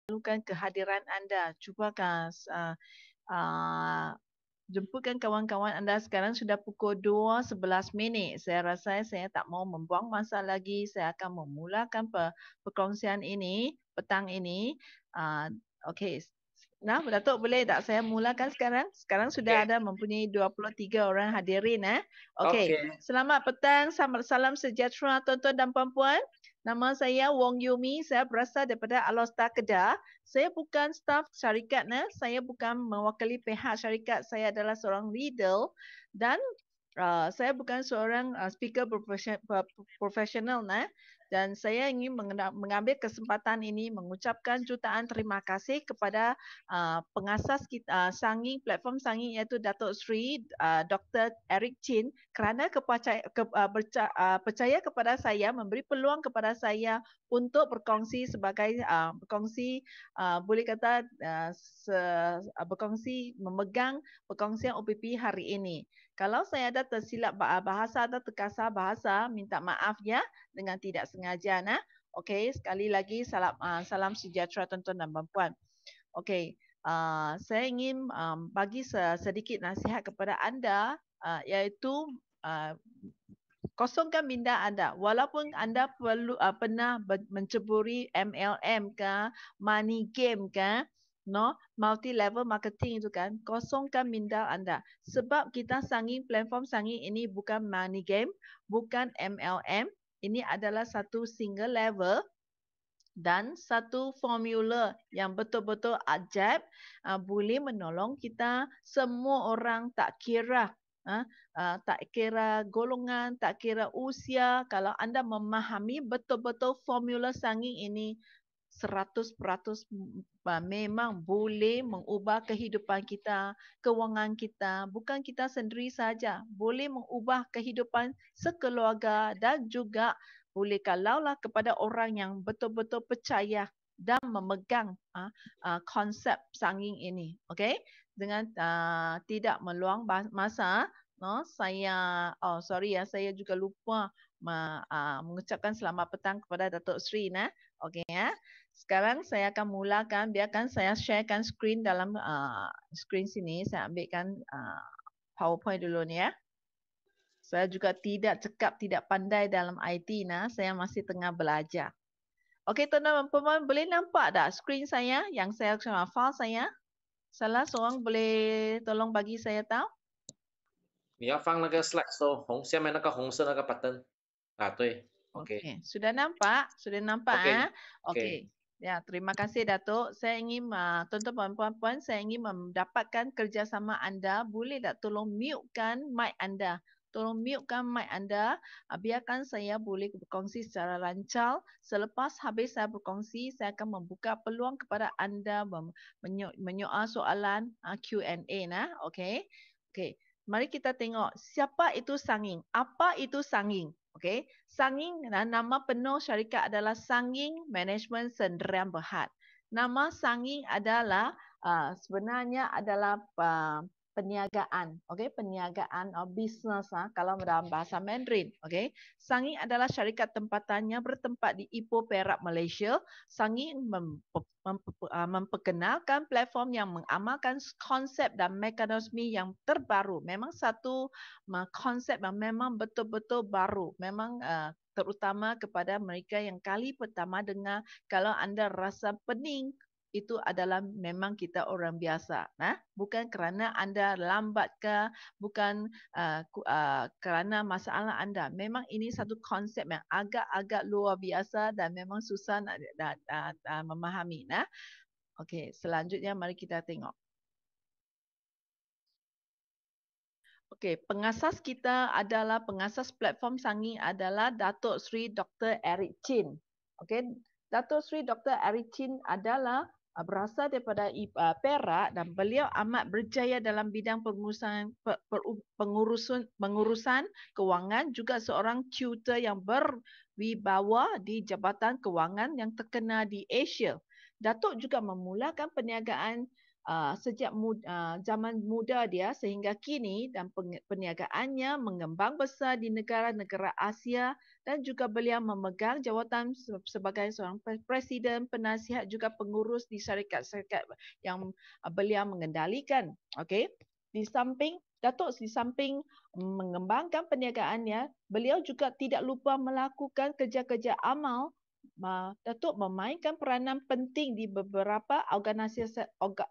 memerlukan kehadiran anda. Cubakan jemputkan kawan-kawan anda. Sekarang sudah pukul 2:11. Saya rasa saya tak mau membuang masa lagi. Saya akan memulakan perkongsian ini petang ini. Okey. Nah, Datuk boleh tak saya mulakan sekarang? Sekarang sudah ada mempunyai 23 orang hadirin. Okey. Selamat petang, salam sejahtera tuan-tuan dan puan-puan. Nama saya Wong Yumi, saya berasal daripada Alostar Kedah. Saya bukan staf syarikat, saya bukan mewakili pihak syarikat. Saya adalah seorang leader dan saya bukan seorang speaker profesional, dan saya ingin mengambil kesempatan ini mengucapkan jutaan terima kasih kepada pengasas kita, Sanging, platform Sanging, iaitu Datuk Seri Dr. Eric Chin, kerana percaya kepada saya, memberi peluang kepada saya untuk berkongsi sebagai boleh kata berkongsi, memegang perkongsian OPP hari ini. Kalau saya ada tersilap bahasa atau terkasar bahasa, minta maaf ya dengan tidak sengaja. Okey, sekali lagi salam sejahtera tuan-tuan dan puan-puan. Okey, saya ingin bagi sedikit nasihat kepada anda, iaitu kosongkan minda anda. Walaupun anda pernah menceburi MLM ke, money game ke, multi level marketing itu kan, kosongkan minda anda. Sebab kita Sanging, platform Sanging ini bukan money game, bukan MLM. Ini adalah satu single level dan satu formula yang betul-betul ajaib, boleh menolong kita semua orang, tak kira tak kira golongan, tak kira usia. Kalau anda memahami betul-betul formula Sanging ini, 100% memang boleh mengubah kehidupan kita, kewangan kita. Bukan kita sendiri saja, boleh mengubah kehidupan sekeluarga dan juga boleh kalaulah kepada orang yang betul-betul percaya dan memegang konsep Sanging ini. Okey, dengan tidak meluang masa, saya saya juga lupa mengucapkan selamat petang kepada Datuk Seri. Okey ya. Sekarang saya akan mulakan, biarkan saya sharekan skrin dalam skrin sini. Saya ambilkan PowerPoint dulu ni ya. Saya juga tidak cakap tidak pandai dalam IT, saya masih tengah belajar. Okey, tuan-tuan dan puan-puan, boleh nampak tak skrin saya yang saya file saya? Salah seorang boleh tolong bagi saya tahu? 你要放那个 slide show 下面那个红色那个 button 对 Okey, sudah nampak? Sudah nampak? Okey. Ya, terima kasih Datuk. Saya ingin tuan-tuan dan puan-puan, saya ingin mendapatkan kerjasama anda. Boleh tak tolong mute-kan mic anda? Tolong mute-kan mic anda. Biarkan saya boleh berkongsi secara lancar. Selepas habis saya berkongsi, saya akan membuka peluang kepada anda menyoal soalan Q&A. Okey. Okey. Mari kita tengok siapa itu Sanging. Apa itu Sanging? Okey, Sanging, nama penuh syarikat adalah Sanging Management Sdn Bhd. Nama Sanging adalah sebenarnya adalah perniagaan, okey, perniagaan business kalau dalam bahasa Mandarin, okey. Sanging adalah syarikat tempatannya bertempat di Ipoh, Perak, Malaysia. Sanging memperkenalkan platform yang mengamalkan konsep dan mekanisme yang terbaru. Memang satu konsep yang memang betul-betul baru. Memang terutama kepada mereka yang kali pertama dengar, kalau anda rasa pening, itu adalah memang kita orang biasa. Bukan kerana anda lambat ke, bukan kerana masalah anda. Memang ini satu konsep yang agak-agak luar biasa dan memang susah nak memahami. Okey, selanjutnya mari kita tengok. Okey, pengasas kita adalah pengasas platform Sanging adalah Datuk Seri Dr. Eric Chin. Okey, Datuk Seri Dr. Eric Chin adalah berasal daripada Perak dan beliau amat berjaya dalam bidang pengurusan kewangan, juga seorang tutor yang berwibawa di Jabatan Kewangan yang terkenal di Asia. Datuk juga memulakan perniagaan sejak zaman muda dia sehingga kini dan perniagaannya mengembang besar di negara-negara Asia dan juga beliau memegang jawatan sebagai seorang presiden, penasihat juga pengurus di syarikat-syarikat yang beliau mengendalikan. Okey. Di samping mengembangkan perniagaannya, beliau juga tidak lupa melakukan kerja-kerja amal. Datuk memainkan peranan penting di beberapa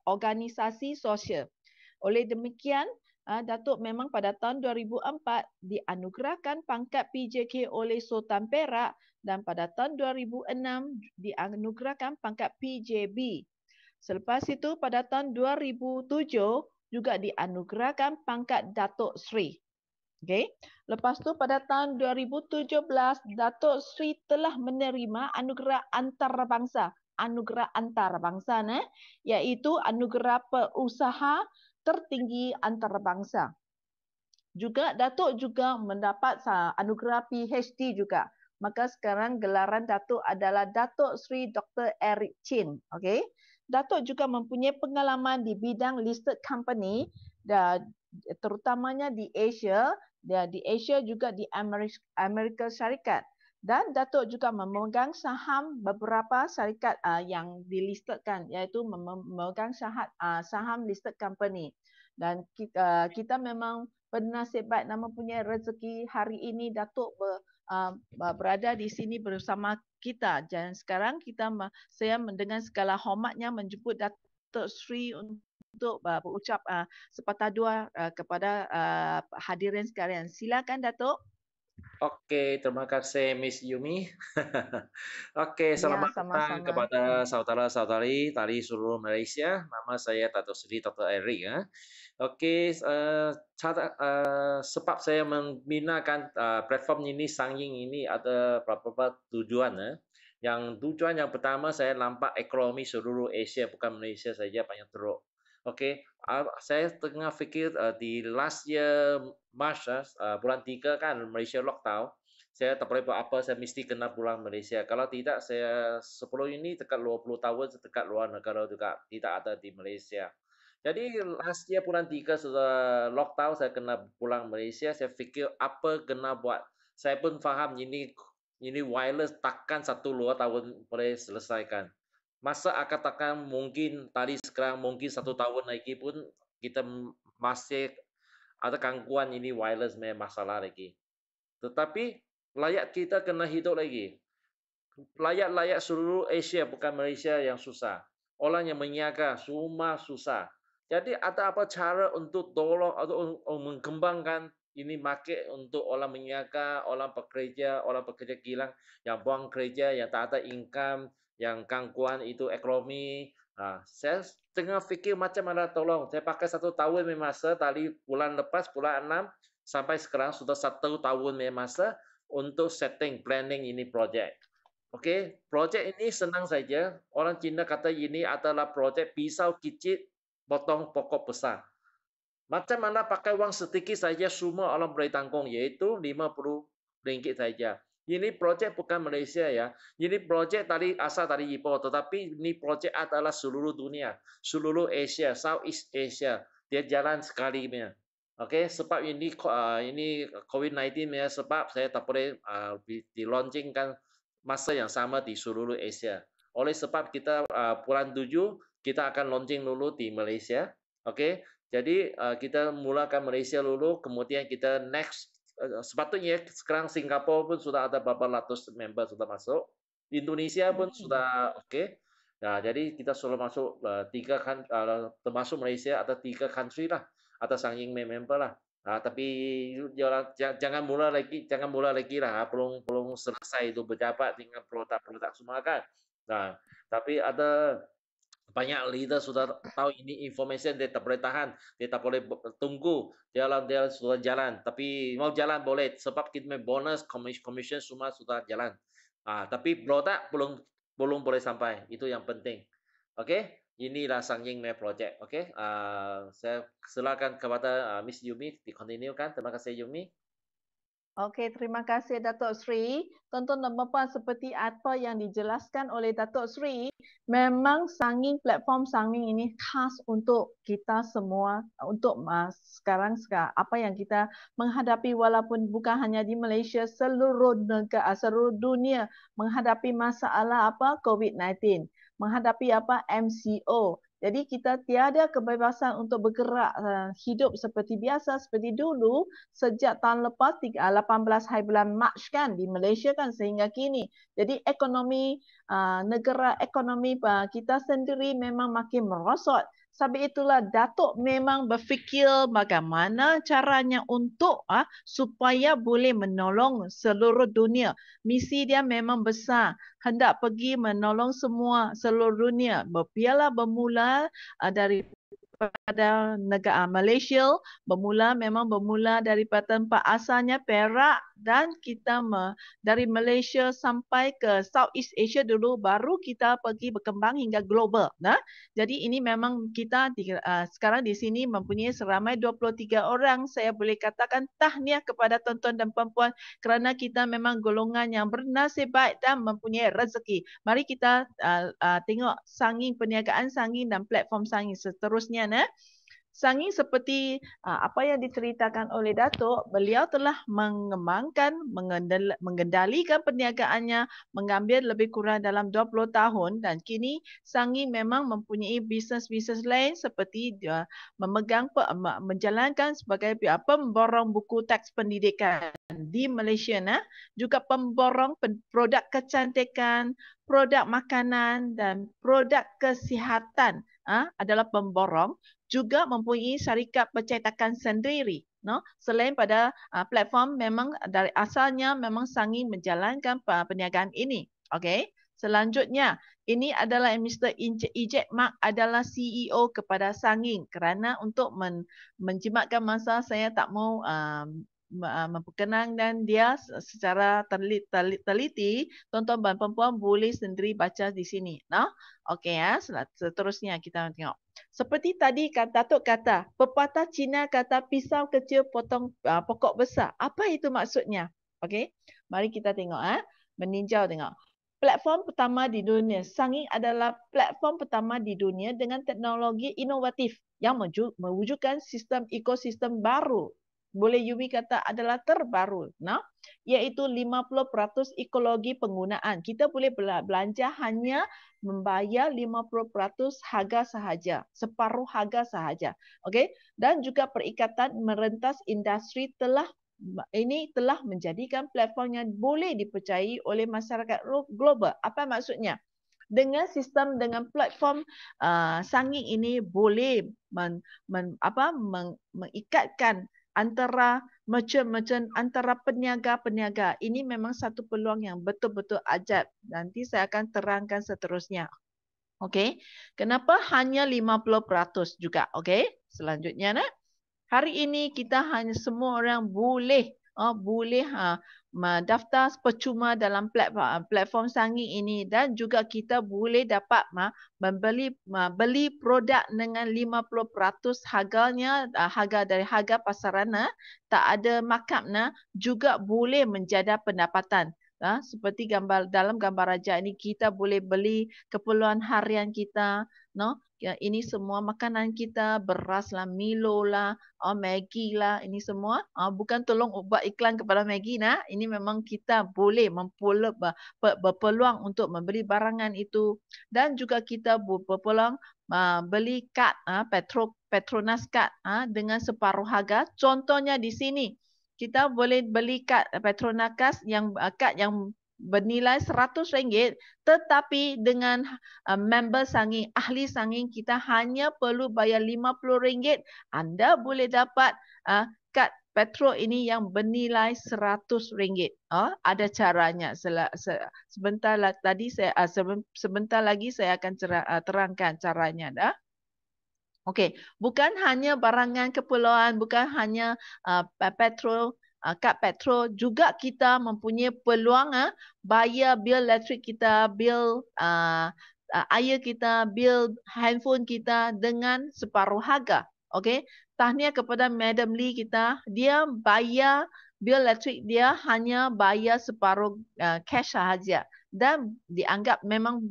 organisasi sosial. Oleh demikian, Datuk memang pada tahun 2004 dianugerahkan pangkat PJK oleh Sultan Perak dan pada tahun 2006 dianugerahkan pangkat PJB. Selepas itu pada tahun 2007 juga dianugerahkan pangkat Datuk Seri. Okey. Lepas tu pada tahun 2017 Datuk Seri telah menerima anugerah antarabangsa. Anugerah antarabangsa iaitu anugerah perusaha tertinggi antarabangsa. Juga Datuk juga mendapat anugerah PhD juga. Maka sekarang gelaran Datuk adalah Datuk Seri Dr. Eric Chin. Okey. Datuk juga mempunyai pengalaman di bidang listed company dan terutamanya di Asia, di Asia juga di Amerika Syarikat. Dan Datuk juga memegang saham beberapa syarikat yang dilistedkan, iaitu memegang saham listed company. Dan kita memang bernasib baik dan mempunyai rezeki hari ini Datuk berada di sini bersama kita. Dan sekarang saya dengan segala hormatnya menjemput Datuk Seri untuk berucap sepatah dua kepada hadirin sekalian. Silakan Datuk. Oke, terima kasih Miss Yumi. Oke, Ya, selamat datang sama-sama. kepada saudara-saudari dari seluruh Malaysia. Nama saya Datuk Seri Dr. Eric. Oke, sebab saya membinakan platform ini, Sangying ini ada beberapa tujuan. Yang tujuan yang pertama saya nampak ekonomi seluruh Asia, bukan Malaysia saja banyak teruk. Oke, saya tengah fikir di last year March, bulan 3 kan Malaysia lockdown. Saya tak boleh buat apa, saya mesti kena pulang Malaysia. Kalau tidak, saya sebelum ini dekat 20 tahun dekat luar negara juga tidak ada di Malaysia. Jadi last year bulan 3 sudah lockdown, saya kena pulang Malaysia. Saya fikir apa kena buat. Saya pun faham ini wireless takkan 1-2 tahun boleh selesaikan. Masa akan takkan mungkin tadi sekarang mungkin 1 tahun lagi pun kita masih ada gangguan ini wireless masalah lagi. Tetapi layak kita kena hidup lagi. Layak seluruh Asia bukan Malaysia yang susah. Orang yang meniaga semua susah. Jadi ada apa cara untuk tolong atau mengembangkan ini market untuk orang meniaga, orang pekerja kilang yang buang kerja, yang tak ada income, yang gangguan itu ekonomi. Saya tengah fikir macam mana tolong. Saya pakai 1 tahun masa tadi bulan lepas, bulan 6 sampai sekarang sudah 1 tahun masa untuk setting planning ini projek. Okey, projek ini senang saja. Orang Cina kata ini adalah projek pisau kicit potong pokok besar. Macam mana pakai wang sedikit saja semua orang boleh tanggung, iaitu RM50 saja. Ini projek bukan Malaysia ya. Ini projek tadi asal dari Ipoh, tetapi ini projek adalah seluruh dunia, seluruh Asia, Southeast Asia. Dia jalan sekali punya. Okey, sebab ini COVID-19 ya, sebab saya tak boleh di launchingkan masa yang sama di seluruh Asia. Oleh sebab kita bulan 7 kita akan launching dulu di Malaysia. Okey. Jadi kita mulakan Malaysia dulu, kemudian kita next sepatutnya sekarang Singapura pun sudah ada beberapa ratus member sudah masuk. Indonesia pun sudah okey. Nah, jadi kita sudah masuk termasuk Malaysia ada 3 country lah, ada Sangying member lah. Tapi jangan mula lagi lah, belum selesai itu berjabat dengan produk-produk semua kan. Nah, tapi ada banyak leader sudah tahu ini information dia tak boleh tahan, dia tak boleh tunggu, dia sudah jalan. Tapi mau jalan boleh sebab kita bonus, commission semua sudah jalan. Tapi produk belum boleh sampai, itu yang penting. Okey, inilah Sangying project. Okey, saya silakan kepada Miss Yumi dikontinukan. Terima kasih Yumi. Okey, terima kasih Datuk Sri. Tuan-tuan dan puan seperti apa yang dijelaskan oleh Datuk Sri, memang platform Sanging ini khas untuk kita semua, untuk sekarang apa yang kita menghadapi walaupun bukan hanya di Malaysia, seluruh negara, seluruh dunia menghadapi masalah COVID-19, menghadapi MCO. Jadi kita tiada kebebasan untuk bergerak hidup seperti biasa, seperti dulu sejak tahun lepas 18 hari bulan Mac kan di Malaysia kan sehingga kini. Jadi negara ekonomi kita sendiri memang makin merosot. Sebab itulah Datuk memang berfikir bagaimana caranya untuk supaya boleh menolong seluruh dunia. Misi dia memang besar, hendak pergi menolong semua seluruh dunia. Bermula dari pada negara Malaysia memang bermula daripada tempat asalnya Perak dan kita dari Malaysia sampai ke Southeast Asia dulu baru kita pergi berkembang hingga global. Nah, jadi ini memang kita sekarang di sini mempunyai seramai 23 orang. Saya boleh katakan tahniah kepada tuan-tuan dan puan-puan kerana kita memang golongan yang bernasib baik dan mempunyai rezeki. Mari kita tengok perniagaan Sanging dan platform Sanging seterusnya. Sanging seperti apa yang diceritakan oleh Datuk, beliau telah mengembangkan, mengendalikan perniagaannya, mengambil lebih kurang dalam 20 tahun dan kini Sanging memang mempunyai bisnes-bisnes lain seperti menjalankan sebagai pemborong buku teks pendidikan di Malaysia, juga pemborong produk kecantikan, produk makanan dan produk kesihatan adalah pemborong, juga mempunyai syarikat percetakan sendiri. Selain pada platform memang dari asalnya memang Sanging menjalankan perniagaan ini. Okey. Selanjutnya, ini adalah Mr. Ejek Mak adalah CEO kepada Sanging kerana untuk menjimatkan masa saya tak mau memperkenalkan dia secara teliti, tuan-tuan dan puan-puan boleh sendiri baca di sini. Okey seterusnya kita tengok. Seperti tadi Datuk kata, pepatah Cina kata pisau kecil potong pokok besar. Apa itu maksudnya? Okey. Mari kita tengok meninjau tengok. Platform pertama di dunia. Sanging adalah platform pertama di dunia dengan teknologi inovatif yang mewujudkan sistem ekosistem baru. Boleh Yumi kata adalah terbaru, iaitu 50% ekologi penggunaan. Kita boleh belanja hanya membayar 50% harga sahaja, separuh harga sahaja. Okey, dan juga perikatan merentas industri telah menjadikan platform yang boleh dipercayai oleh masyarakat global. Apa maksudnya? Dengan platform Sanging ini boleh mengikatkan antara merchant-merchant, antara peniaga-peniaga. Ini memang satu peluang yang betul-betul ajaib. Nanti saya akan terangkan seterusnya. Okey. Kenapa hanya 50% juga? Okey. Selanjutnya hari ini kita hanya semua orang boleh daftar percuma dalam platform Sanging ini dan juga kita boleh dapat beli produk dengan 50% harganya, harga pasaran, tak ada markup, juga boleh menjaga pendapatan. Seperti dalam gambar raja ini kita boleh beli keperluan harian kita, ini semua makanan kita, beras lah, Milo lah, Maggi lah, ini semua bukan tolong buat iklan kepada Maggi ini memang kita boleh berpeluang untuk membeli barangan itu dan juga kita berpeluang beli kad Petronas kad dengan separuh harga. Contohnya di sini kita boleh beli kad Petronas yang bernilai RM100, tetapi dengan member Sanging, ahli Sanging, kita hanya perlu bayar RM50. Anda boleh dapat kad petrol ini yang bernilai RM100. Ada caranya. Sebentar lagi saya akan terangkan caranya. Okey, bukan hanya barangan keperluan, bukan hanya petrol, kad petrol, juga kita mempunyai peluang bayar bil elektrik kita, bil air kita, bil handphone kita dengan separuh harga. Okey, tahniah kepada Madam Lee kita, dia bayar bil elektrik dia hanya bayar separuh cash sahaja dan dianggap memang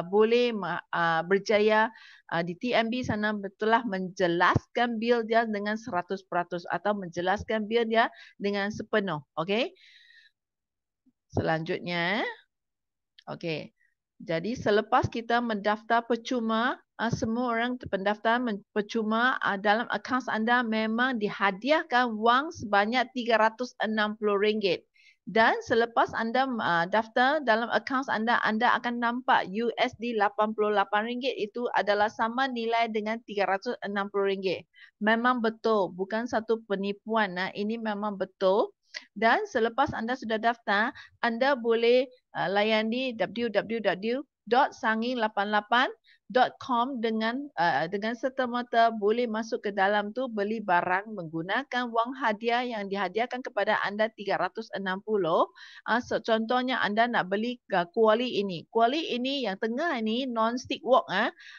boleh berjaya di TNB sana betullah menjelaskan bil dia dengan 100% atau menjelaskan bil dia dengan sepenuh. Okey. Selanjutnya, okey. Jadi selepas kita mendaftar percuma, semua orang pendaftar percuma dalam akaun anda memang dihadiahkan wang sebanyak RM360. Dan selepas anda daftar dalam akaun anda, anda akan nampak USD RM88 itu adalah sama nilai dengan RM360. Memang betul, bukan satu penipuan. Ini memang betul. Dan selepas anda sudah daftar, anda boleh layani www.sanging88.com dengan serta-merta boleh masuk ke dalam tu beli barang menggunakan wang hadiah yang dihadiahkan kepada anda 360. Contohnya anda nak beli kuali ini. Kuali ini yang tengah ini non-stick wok.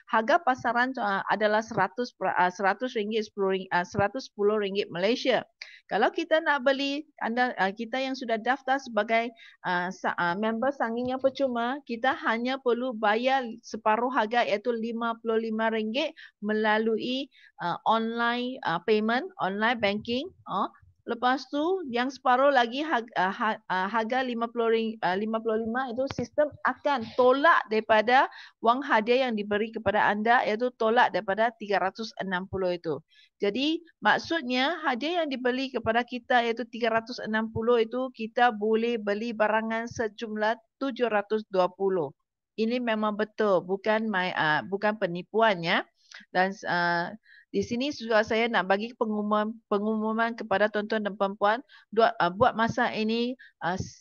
Harga pasaran adalah RM100 RM10 Malaysia. Kalau kita nak beli, kita yang sudah daftar sebagai member Sanging yang percuma, kita hanya perlu bayar separuh harga iaitu RM55 melalui online payment, online banking. Lepas tu yang separuh lagi harga RM55 itu sistem akan tolak daripada wang hadiah yang diberi kepada anda iaitu tolak daripada 360 itu. Jadi maksudnya hadiah yang dibeli kepada kita iaitu 360 itu kita boleh beli barangan sejumlah 720. Ini memang betul, bukan penipuan ya. Dan di sini juga saya nak bagi pengumuman kepada tuan-tuan dan puan-puan, buat masa ini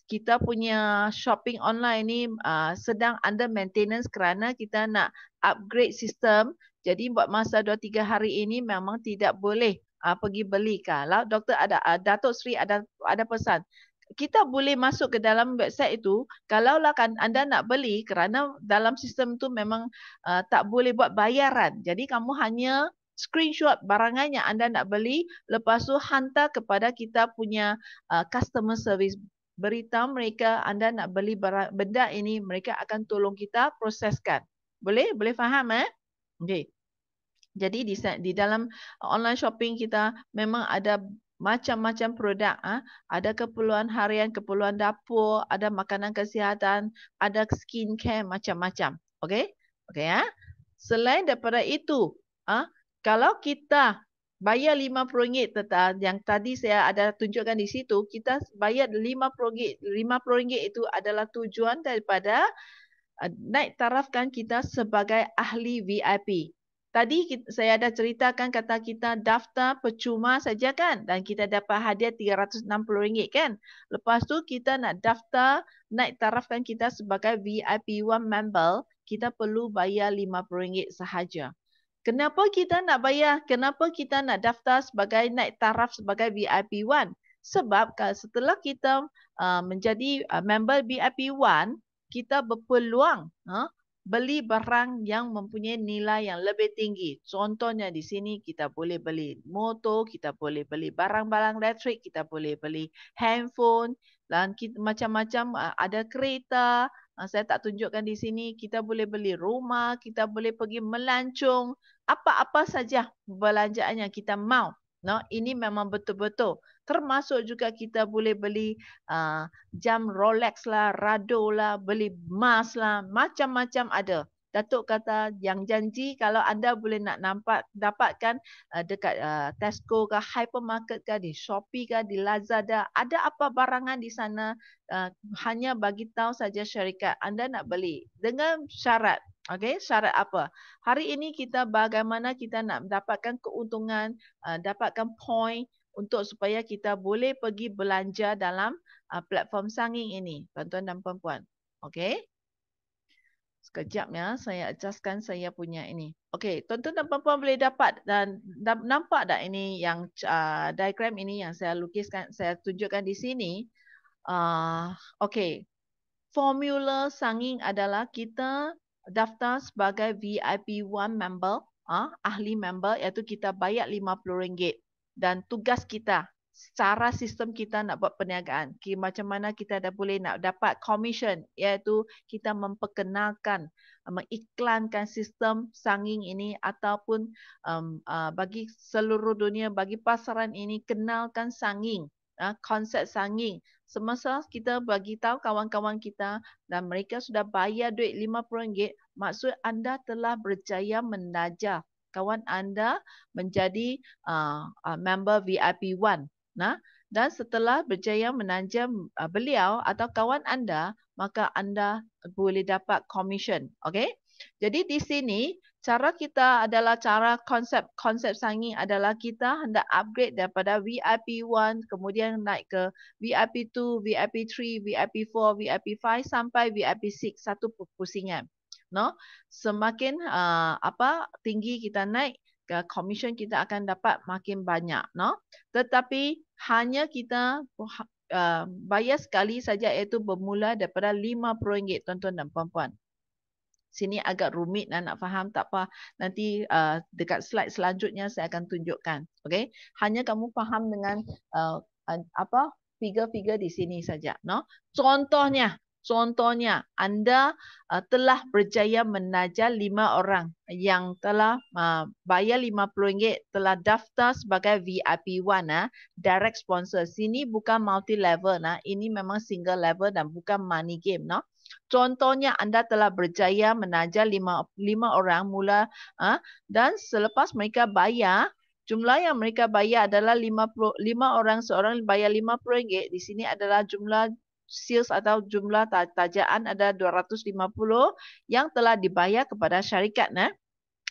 kita punya shopping online ini sedang under maintenance kerana kita nak upgrade sistem. Jadi buat masa 2-3 hari ini memang tidak boleh pergi beli. Kalau Datuk Sri ada pesan, kita boleh masuk ke dalam website itu kalaulah anda nak beli kerana dalam sistem tu memang tak boleh buat bayaran. Jadi kamu hanya screenshot barangan yang anda nak beli, lepas tu hantar kepada kita punya customer service. Beritahu mereka anda nak beli benda ini, mereka akan tolong kita proseskan. Boleh? Boleh faham Okey. Jadi di dalam online shopping kita memang ada macam-macam produk. Ada keperluan harian, keperluan dapur, ada makanan kesihatan, ada skincare, macam-macam. Okey? Okey ya. Selain daripada itu, kalau kita bayar RM50 yang tadi saya ada tunjukkan di situ, kita bayar RM50. RM50 itu adalah tujuan daripada naik tarafkan kita sebagai ahli VIP. Tadi saya ada ceritakan kata kita daftar percuma saja kan dan kita dapat hadiah RM360 kan. Lepas tu kita nak daftar naik tarafkan kita sebagai VIP 1 member, kita perlu bayar RM50 sahaja. Kenapa kita nak bayar? Kenapa kita nak daftar sebagai naik taraf sebagai VIP 1? Sebab setelah kita menjadi member VIP 1, kita berpeluang beli barang yang mempunyai nilai yang lebih tinggi. Contohnya di sini kita boleh beli motor, kita boleh beli barang-barang elektrik, kita boleh beli handphone dan macam-macam ada kereta. Saya tak tunjukkan di sini. Kita boleh beli rumah, kita boleh pergi melancong. Apa-apa saja belanjaan yang kita mahu. Ini memang betul-betul. Termasuk juga kita boleh beli jam Rolex lah, Rado lah, beli emas lah, macam-macam ada. Datuk kata yang janji kalau anda boleh nak dapatkan dekat Tesco ke, hypermarket ke, di Shopee ke, di Lazada, ada apa barangan di sana, hanya bagi tahu saja syarikat anda nak beli dengan syarat. Okey, syarat apa? Hari ini kita bagaimana kita nak dapatkan keuntungan, dapatkan point untuk supaya kita boleh pergi belanja dalam platform Sanging ini, tuan-tuan dan puan-puan. Okey. Sekejap ya, saya adjustkan saya punya ini. Okey, tuan-tuan dan puan-puan boleh dapat dan nampak tak ini yang diagram ini yang saya lukiskan, saya tunjukkan di sini. Okey. Formula Sanging adalah kita daftar sebagai VIP 1 member, ahli member, iaitu kita bayar RM50 dan tugas kita cara sistem kita nak buat perniagaan. Macam mana kita dah boleh nak dapat commission, iaitu kita memperkenalkan, mengiklankan sistem sanging ini ataupun bagi seluruh dunia, bagi pasaran ini, kenalkan sanging, konsep sanging. Semasa kita bagi tahu kawan-kawan kita dan mereka sudah bayar duit RM50, maksud anda telah berjaya menajar kawan anda menjadi member VIP 1. Dan setelah berjaya menajar beliau atau kawan anda, maka anda boleh dapat commission. Okey? Jadi di sini cara kita adalah cara konsep sanging adalah kita hendak upgrade daripada VIP 1 kemudian naik ke VIP 2, VIP 3, VIP 4, VIP 5 sampai VIP 6 satu pusingan. No? Semakin tinggi kita naik, commission kita akan dapat makin banyak, no? Tetapi hanya kita bayar sekali saja, iaitu bermula daripada RM50, tuan-tuan dan puan-puan. Sini agak rumit nak faham, tak apa. Nanti dekat slide selanjutnya saya akan tunjukkan. Okey, hanya kamu faham dengan figure-figure di sini saja, no? Contohnya anda telah berjaya menajar 5 orang yang telah bayar RM50, telah daftar sebagai VIP 1, direct sponsor. Sini bukan multi level, ini memang single level dan bukan money game, no? Contohnya anda telah berjaya menajar 5 orang mula, dan selepas mereka bayar, jumlah yang mereka bayar adalah 5 orang, seorang bayar RM50. Di sini adalah jumlah sales atau jumlah tajaan ada 250 yang telah dibayar kepada syarikat.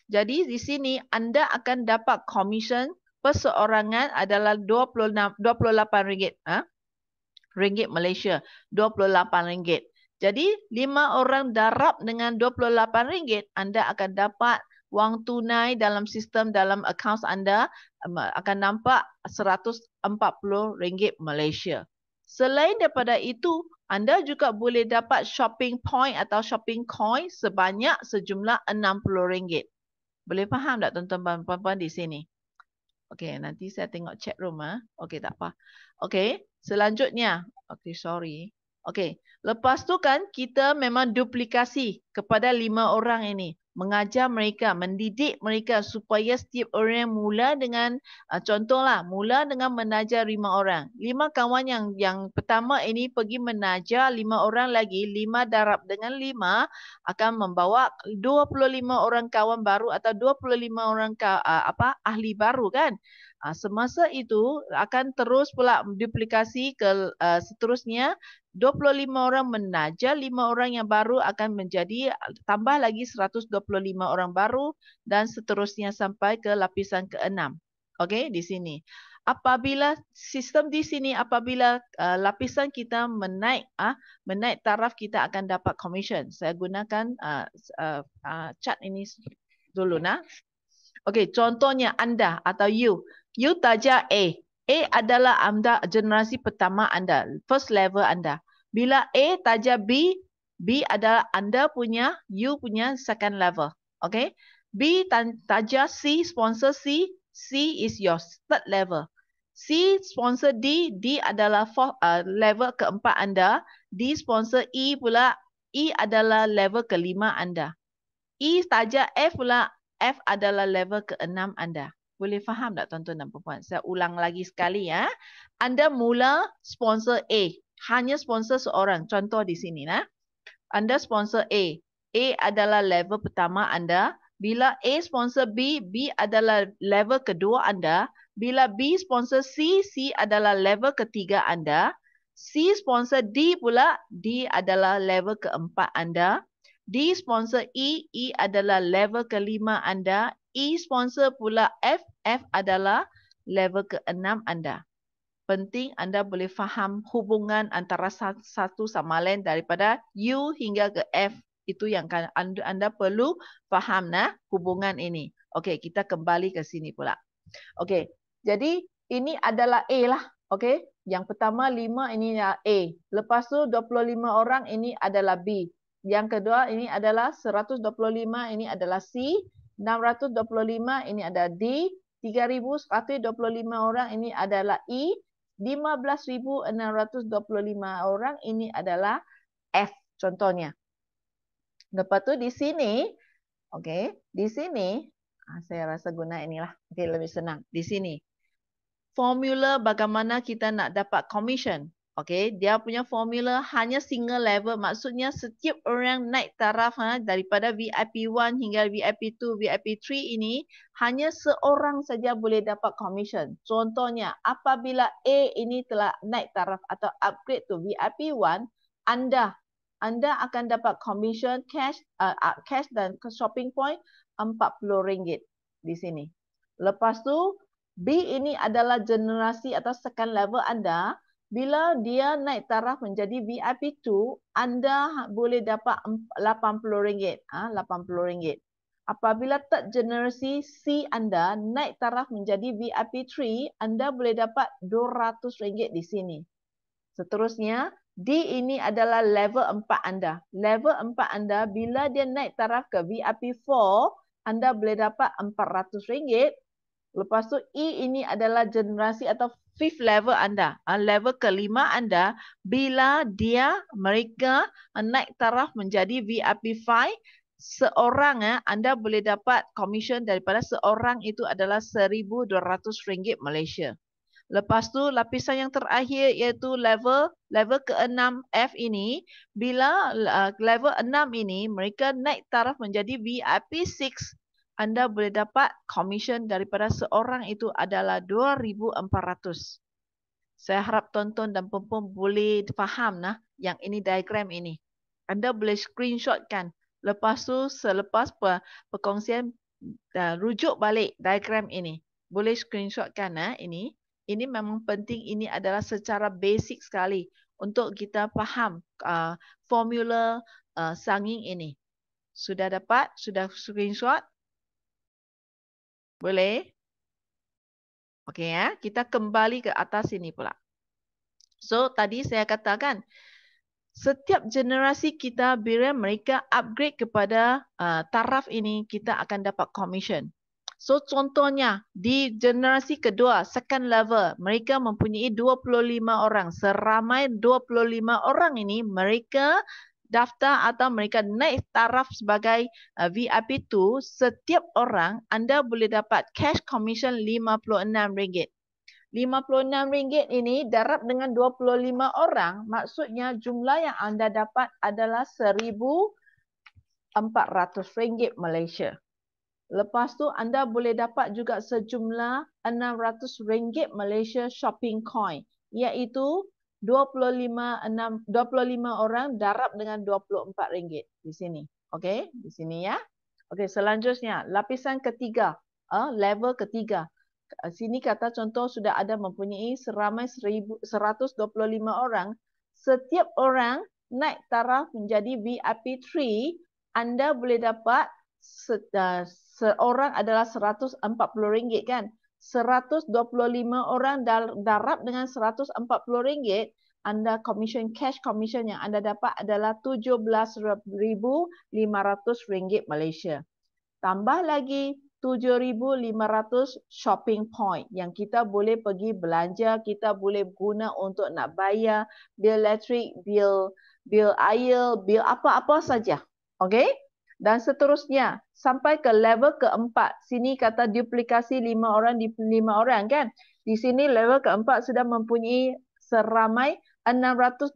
Jadi di sini anda akan dapat commission perseorangan adalah RM28. Ringgit Malaysia, RM28. Jadi 5 orang darab dengan RM28, anda akan dapat wang tunai dalam sistem, dalam akaun anda akan nampak RM140 Malaysia. Selain daripada itu, anda juga boleh dapat shopping point atau shopping coin sebanyak sejumlah RM60. Boleh faham tak tuan-tuan dan puan-puan di sini? Okey, nanti saya tengok chat room. Okey, tak apa. Okey, selanjutnya. Okey, sorry. Okey, lepas tu kan kita memang duplikasi kepada 5 orang ini. Mengajar mereka, mendidik mereka supaya setiap orang mula dengan, contohlah, mula dengan menajar 5 orang. 5 kawan yang pertama ini pergi menajar 5 orang lagi, 5 darab dengan 5 akan membawa 25 orang kawan baru atau 25 orang ahli baru kan. Semasa itu akan terus pula duplikasi ke seterusnya. 25 orang menajar 5 orang yang baru akan menjadi tambah lagi 125 orang baru dan seterusnya sampai ke lapisan ke-6. Okey, di sini. Apabila sistem di sini, apabila lapisan kita menaik taraf, kita akan dapat commission. Saya gunakan chart ini dulu. Okey, contohnya anda atau you tajar A. A adalah anda generasi pertama anda, first level anda. Bila A tajar B, B adalah anda punya, you punya second level. Okay? B tajar C, sponsor C, C is your third level. C sponsor D, D adalah level keempat anda. D sponsor E pula, E adalah level kelima anda. E tajar F pula, F adalah level ke-6 anda. Boleh faham tak tuan-tuan dan puan-puan? Saya ulang lagi sekali ya. Anda mula sponsor A. Hanya sponsor seorang. Contoh di sini. Anda sponsor A. A adalah level pertama anda. Bila A sponsor B, B adalah level kedua anda. Bila B sponsor C, C adalah level ketiga anda. C sponsor D pula, D adalah level keempat anda. D sponsor E, E adalah level kelima anda. E sponsor pula F, F adalah level ke-6 anda. Penting anda boleh faham hubungan antara satu sama lain daripada U hingga ke F. Itu yang anda perlu faham hubungan ini. Okey, kita kembali ke sini pula. Okey, jadi ini adalah A lah. Okey, yang pertama 5 ini A. Lepas tu 25 orang ini adalah B. Yang kedua ini adalah 125, ini adalah C. 625 ini ada D. 3,125 orang ini adalah E. 15,625 orang ini adalah F contohnya. Lepas tu di sini, okey, di sini saya rasa guna inilah. Okey, lebih senang. Di sini formula bagaimana kita nak dapat commission. Okey, dia punya formula hanya single level. Maksudnya setiap orang naik taraf daripada VIP 1 hingga VIP 2, VIP 3 ini hanya seorang saja boleh dapat commission. Contohnya, apabila A ini telah naik taraf atau upgrade to VIP 1, anda akan dapat commission cash dan shopping point RM40 di sini. Lepas tu B ini adalah generasi atau second level anda. Bila dia naik taraf menjadi VIP 2, anda boleh dapat RM80. RM80. Apabila third generasi C anda naik taraf menjadi VIP 3, anda boleh dapat RM200 di sini. Seterusnya, D ini adalah level 4 anda. Level 4 anda bila dia naik taraf ke VIP 4, anda boleh dapat RM400. Lepas tu E ini adalah generasi atau fifth level anda. Level kelima anda bila mereka naik taraf menjadi VIP 5, seorang anda boleh dapat commission daripada seorang itu adalah RM1,200 Malaysia. Lepas tu lapisan yang terakhir iaitu level ke-6 F ini, bila level 6 ini mereka naik taraf menjadi VIP 6, anda boleh dapat commission daripada seorang itu adalah RM2,400. Saya harap tonton dan puan-puan boleh faham yang ini diagram ini. Anda boleh screenshotkan. Lepas tu selepas perkongsian rujuk balik diagram ini. Boleh screenshotkan ini. Ini memang penting, ini adalah secara basic sekali untuk kita faham formula sanging ini. Sudah dapat? Sudah screenshot? Boleh? Okey ya, kita kembali ke atas sini pula. So, tadi saya katakan, setiap generasi kita bila mereka upgrade kepada taraf ini, kita akan dapat commission. So, contohnya di generasi kedua, second level, mereka mempunyai 25 orang. Seramai 25 orang ini, mereka daftar atau mereka naik taraf sebagai VIP 2, setiap orang anda boleh dapat cash commission RM56. RM56 ini darab dengan 25 orang, maksudnya jumlah yang anda dapat adalah RM1,400 Malaysia. Lepas tu anda boleh dapat juga sejumlah RM600 Malaysia shopping coin, iaitu 25 orang darab dengan RM24 di sini. Okey, di sini ya. Okey, selanjutnya lapisan ketiga, level ketiga. Sini kata contoh sudah ada mempunyai seramai 125 orang. Setiap orang naik taraf menjadi VIP 3, anda boleh dapat seorang adalah RM140 kan. 125 orang darab dengan RM140, anda cash commission yang anda dapat adalah RM17,500 Malaysia. Tambah lagi 7,500 shopping point yang kita boleh pergi belanja, kita boleh guna untuk nak bayar bil elektrik, bil air, bil apa-apa saja. Okey? Dan seterusnya sampai ke level keempat. Sini kata duplikasi 5 orang di 5 orang kan. Di sini level keempat sudah mempunyai seramai 625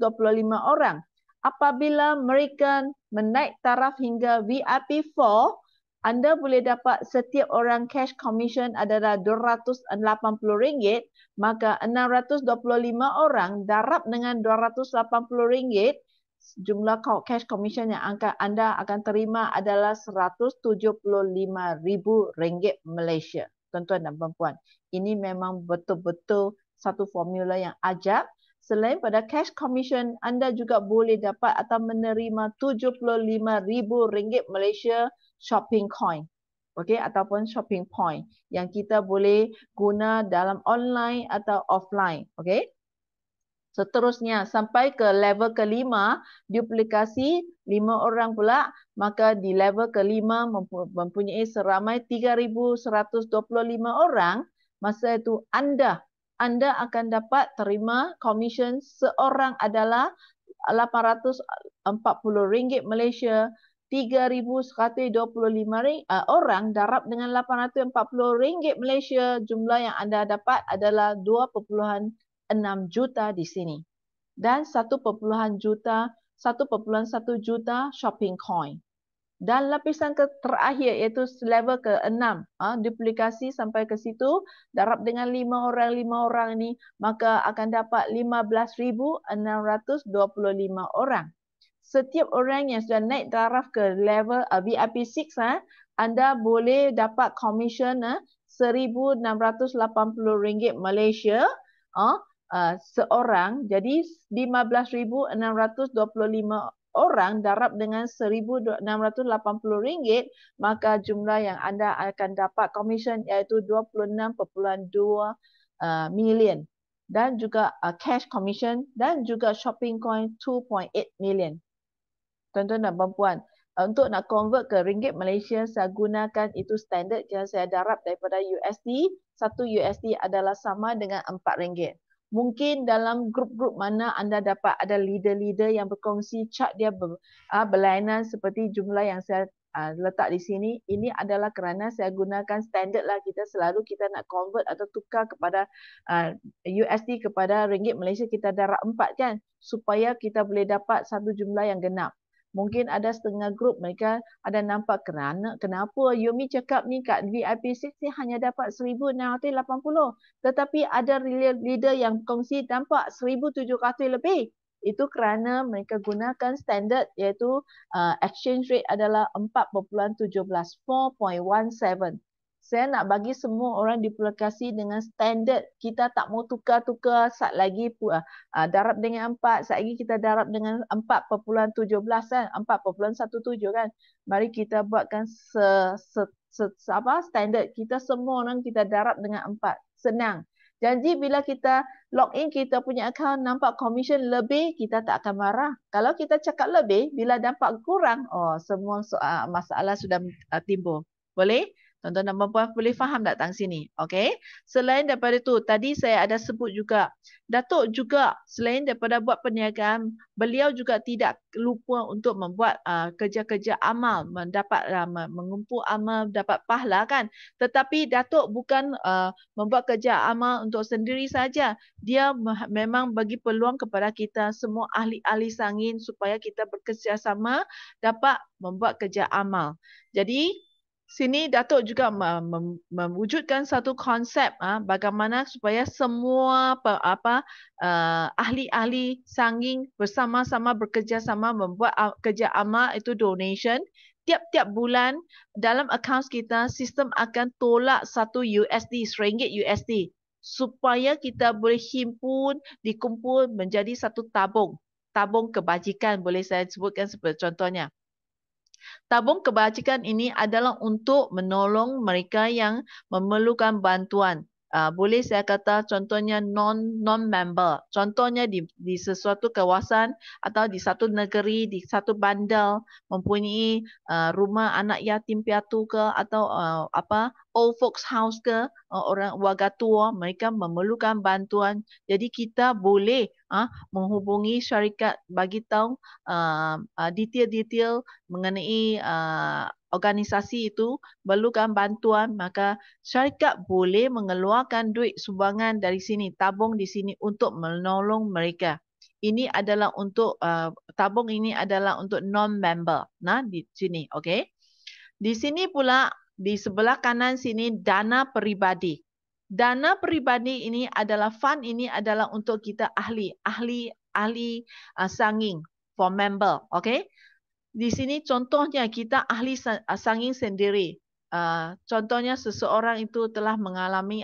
orang. Apabila mereka menaik taraf hingga VIP 4, anda boleh dapat setiap orang cash commission adalah RM280, maka 625 orang darab dengan RM280, jumlah cash commission yang anda akan terima adalah RM175,000 Malaysia. Tuan-tuan dan puan-puan, ini memang betul-betul satu formula yang ajaib. Selain pada cash commission, anda juga boleh dapat atau menerima RM75,000 Malaysia shopping coin. Okey, ataupun shopping point yang kita boleh guna dalam online atau offline. Okey. Seterusnya sampai ke level kelima, duplikasi 5 orang pula, maka di level kelima mempunyai seramai 3,125 orang. Masa itu anda anda akan dapat terima komisen seorang adalah RM840 Malaysia, 3,125 orang darab dengan RM840 Malaysia, jumlah yang anda dapat adalah 2.6 juta di sini. Dan 1.1 juta shopping coin. Dan lapisan terakhir iaitu level ke-6, duplikasi sampai ke situ, darab dengan 5 orang ini, maka akan dapat 15,625 orang. Setiap orang yang sudah naik taraf ke level VIP 6, anda boleh dapat komisen RM1,680 Malaysia seorang. Jadi 15,625 orang darab dengan RM1,680, maka jumlah yang anda akan dapat komisen iaitu 26.2 million. Dan juga cash commission dan juga shopping coin 2.8 million. Tuan-tuan dan puan-puan, untuk nak convert ke ringgit Malaysia, saya gunakan itu standard yang saya darab daripada USD. 1 USD adalah sama dengan RM4. Mungkin dalam grup-grup mana anda dapat ada leader-leader yang berkongsi chart dia berlainan seperti jumlah yang saya letak di sini. Ini adalah kerana saya gunakan standard lah, kita selalu kita nak convert atau tukar kepada USD kepada ringgit Malaysia, kita darab 4 kan, supaya kita boleh dapat satu jumlah yang genap. Mungkin ada setengah grup mereka ada nampak kenapa Yomi cakap ni kat VIP 6 ni hanya dapat 1,680, tetapi ada leader yang kongsi nampak 1,700 lebih. Itu kerana mereka gunakan standard iaitu exchange rate adalah 4.17, 4.17. Saya nak bagi semua orang duplikasi dengan standard. Kita tak mau tukar-tukar saat lagi darab dengan 4, saat lagi kita darab dengan 4.17 kan, 4.17 kan. Mari kita buatkan standard. Kita semua orang kita darab dengan 4. Senang. Janji bila kita login kita punya account nampak komisen lebih, kita tak akan marah. Kalau kita cakap lebih, bila dapat kurang, semua masalah sudah timbul. Boleh? Tuan-tuan dan puan-puan boleh faham tak tang sini? Okey. Selain daripada itu, tadi saya ada sebut juga, Datuk juga selain daripada buat perniagaan, beliau juga tidak lupa untuk membuat kerja-kerja amal, mendapat mengumpul amal, dapat pahala kan. Tetapi Datuk bukan membuat kerja amal untuk sendiri saja. Dia memang bagi peluang kepada kita semua ahli-ahli sangin supaya kita bekerjasama dapat membuat kerja amal. Jadi sini Datuk juga mewujudkan satu konsep bagaimana supaya semua ahli-ahli sanging bersama-sama bekerjasama membuat kerja amal itu donation. Tiap-tiap bulan dalam akaun kita sistem akan tolak satu USD, RM1 USD supaya kita boleh himpun, dikumpul menjadi satu tabung. Tabung kebajikan boleh saya sebutkan seperti contohnya. Tabung kebajikan ini adalah untuk menolong mereka yang memerlukan bantuan. Boleh saya kata contohnya non-member. Contohnya di sesuatu kawasan atau di satu negeri, di satu bandar mempunyai rumah anak yatim piatu ke atau old folks house ke, orang warga tua, mereka memerlukan bantuan. Jadi kita boleh menghubungi syarikat bagi tahu detail-detail mengenai organisasi itu perlukan bantuan, maka syarikat boleh mengeluarkan duit sumbangan dari sini, tabung di sini untuk menolong mereka. Ini adalah untuk tabung ini adalah untuk non-member. Di sini, okey. Di sini pula di sebelah kanan sini dana peribadi. Dana peribadi ini adalah fund ini adalah untuk kita ahli sanging for member, okey. Di sini contohnya kita ahli sanging sendiri. Contohnya seseorang itu telah mengalami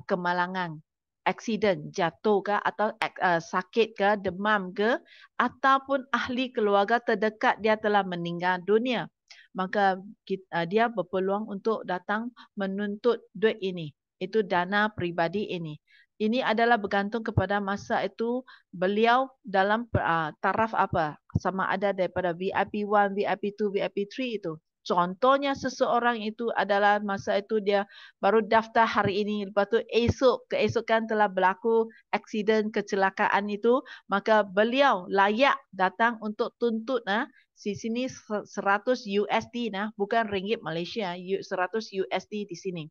kemalangan, aksiden, jatuh ke atau sakit ke, demam ke, ataupun ahli keluarga terdekat dia telah meninggal dunia. Maka dia berpeluang untuk datang menuntut duit ini. Itu dana peribadi ini. Ini adalah bergantung kepada masa itu beliau dalam taraf apa. Sama ada daripada VIP 1, VIP 2, VIP 3 itu. Contohnya seseorang itu adalah masa itu dia baru daftar hari ini, lepas tu keesokan telah berlaku aksiden kecelakaan itu, maka beliau layak datang untuk tuntut di sini 100 USD bukan ringgit Malaysia, 100 USD di sini.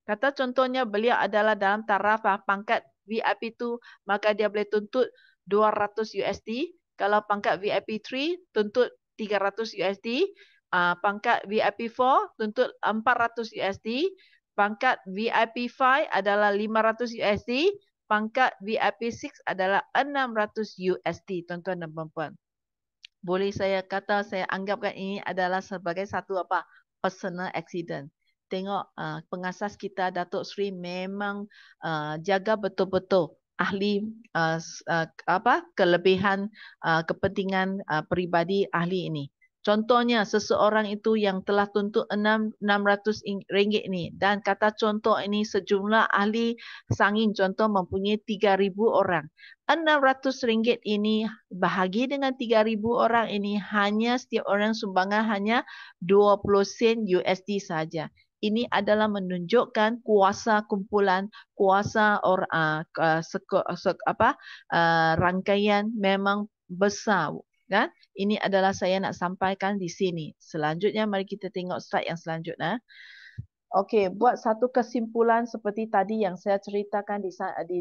Kata contohnya beliau adalah dalam taraf pangkat VIP tu, maka dia boleh tuntut 200 USD. Kalau pangkat VIP 3 tuntut 300 USD. Pangkat VIP 4 tuntut 400 USD. Pangkat VIP 5 adalah 500 USD. Pangkat VIP 6 adalah 600 USD, tuan-tuan dan puan-puan. Boleh saya kata, saya anggapkan ini adalah sebagai satu personal accident. Tengok pengasas kita Datuk Seri memang jaga betul-betul ahli kelebihan kepentingan peribadi ahli ini. Contohnya seseorang itu yang telah tuntut 600 ringgit ini, dan kata contoh ini sejumlah ahli sanging contoh mempunyai 3,000 orang. 600 ringgit ini bahagi dengan 3,000 orang ini, hanya setiap orang sumbangan hanya 20 sen USD saja. Ini adalah menunjukkan kuasa kumpulan, kuasa rangkaian memang besar, kan? Ini adalah saya nak sampaikan di sini. Selanjutnya mari kita tengok slide yang selanjutnya. Okey, buat satu kesimpulan seperti tadi yang saya ceritakan di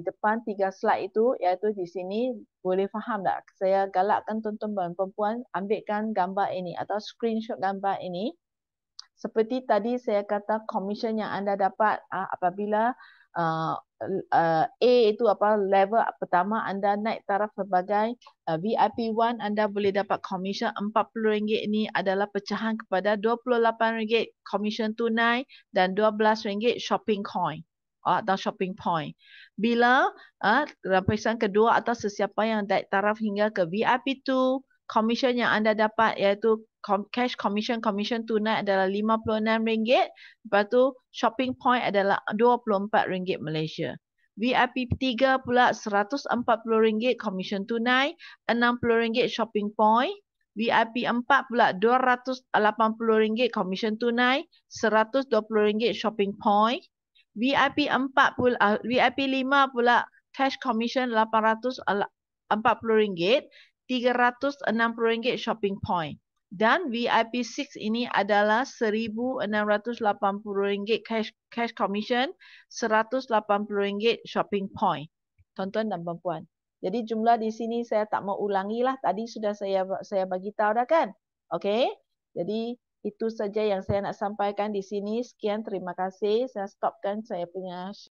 depan 3 slide itu, iaitu di sini boleh faham tak? Saya galakkan tuan-tuan dan puan-puan ambilkan gambar ini atau screenshot gambar ini. Seperti tadi saya kata komisen yang anda dapat apabila A itu level pertama anda naik taraf sebagai VIP 1, anda boleh dapat komisen RM40 ini adalah pecahan kepada RM28 komisen tunai dan RM12 shopping coin atau shopping point. Bila lapisan kedua atau sesiapa yang naik taraf hingga ke VIP 2, komisen yang anda dapat iaitu cash commission tunai adalah RM56. Lepas tu shopping point adalah RM24 Malaysia. VIP 3 pula RM140 commission tunai, RM60 shopping point. VIP 4 pula RM280 commission tunai, RM120 shopping point. VIP 5 pula cash commission RM840, RM360 shopping point. Dan VIP 6 ini adalah RM1,680 cash commission, RM180 shopping point. Tuan-tuan dan puan-puan. Jadi jumlah di sini saya tak mau ulangi lah. Tadi sudah saya bagi tahu dah kan? Okey. Jadi itu saja yang saya nak sampaikan di sini. Sekian, terima kasih. Saya stopkan saya punya